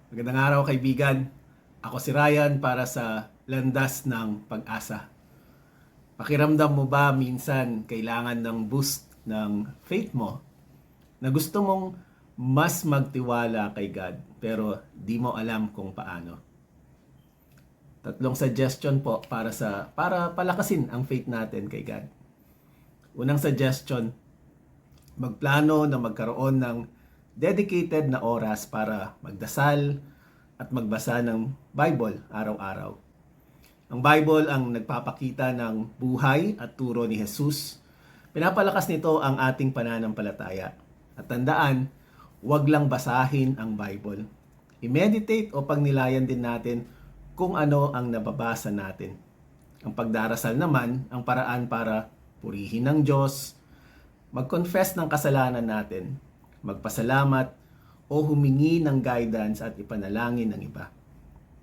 Magandang araw kaibigan. Ako si Ryan para sa Landas ng Pag-asa. Pakiramdam mo ba minsan kailangan ng boost ng faith mo? Na gusto mong mas magtiwala kay God pero di mo alam kung paano. Tatlong suggestion po para palakasin ang faith natin kay God. Unang suggestion, magplano na magkaroon ng dedicated na oras para magdasal at magbasa ng Bible araw-araw. Ang Bible ang nagpapakita ng buhay at turo ni Jesus. Pinapalakas nito ang ating pananampalataya. At tandaan, huwag lang basahin ang Bible. I-meditate o pagnilayan din natin kung ano ang nababasa natin. Ang pagdarasal naman ang paraan para purihin ng Diyos, mag-confess ng kasalanan natin, magpasalamat o humingi ng guidance at ipanalangin ng iba.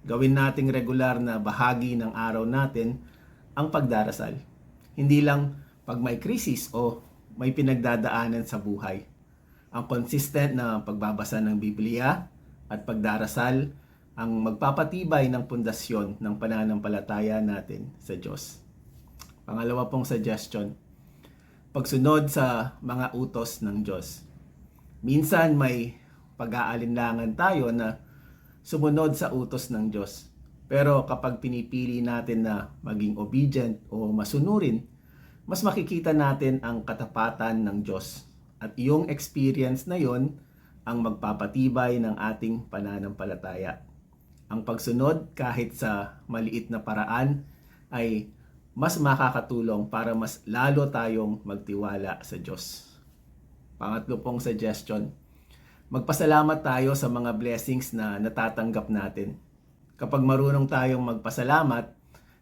Gawin nating regular na bahagi ng araw natin ang pagdarasal. Hindi lang pag may krisis o may pinagdadaanan sa buhay. Ang consistent na pagbabasa ng Biblia at pagdarasal ang magpapatibay ng pundasyon ng pananampalataya natin sa Diyos. Pangalawa pong suggestion, pagsunod sa mga utos ng Diyos. Minsan may pag-aalinlangan tayo na sumunod sa utos ng Diyos. Pero kapag pinipili natin na maging obedient o masunurin, mas makikita natin ang katapatan ng Diyos. At yung experience na yon ang magpapatibay ng ating pananampalataya. Ang pagsunod kahit sa maliit na paraan ay mas makakatulong para mas lalo tayong magtiwala sa Diyos. Pangatlo pong suggestion, magpasalamat tayo sa mga blessings na natatanggap natin. Kapag marunong tayong magpasalamat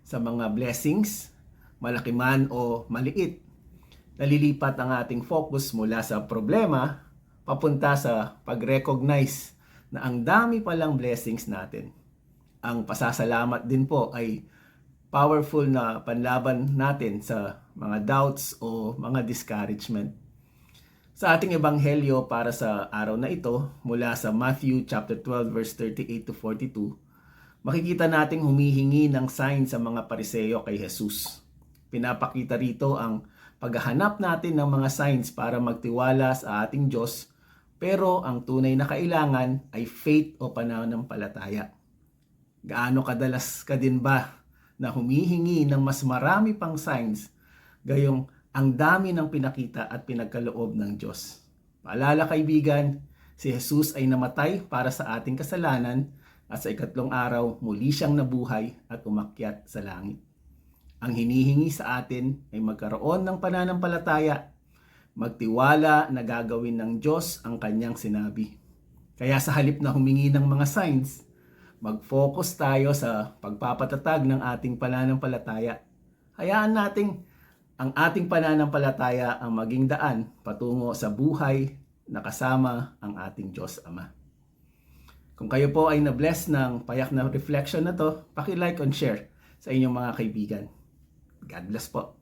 sa mga blessings, malaki man o maliit, nalilipat ang ating focus mula sa problema papunta sa pag-recognize na ang dami palang blessings natin. Ang pasasalamat din po ay powerful na panlaban natin sa mga doubts o mga discouragement. Sa ating ebanghelyo para sa araw na ito, mula sa Matthew chapter 12 verse 38 to 42, makikita nating humihingi ng sign sa mga Pariseo kay Jesus. Pinapakita rito ang paghahanap natin ng mga signs para magtiwala sa ating Diyos, pero ang tunay na kailangan ay faith o pananampalataya. Gaano kadalas ka din ba na humihingi ng mas marami pang signs, gayong ang dami ng pinakita at pinagkaloob ng Diyos? Paalala kaibigan, si Jesus ay namatay para sa ating kasalanan at sa ikatlong araw muli siyang nabuhay at umakyat sa langit. Ang hinihingi sa atin ay magkaroon ng pananampalataya, magtiwala na gagawin ng Diyos ang kanyang sinabi. Kaya sa halip na humingi ng mga signs, mag-focus tayo sa pagpapatatag ng ating pananampalataya. Hayaan nating ang ating pananampalataya ang maging daan patungo sa buhay na kasama ang ating Diyos Ama. Kung kayo po ay na-bless ng payak na reflection na to, paki-like and share sa inyong mga kaibigan. God bless po.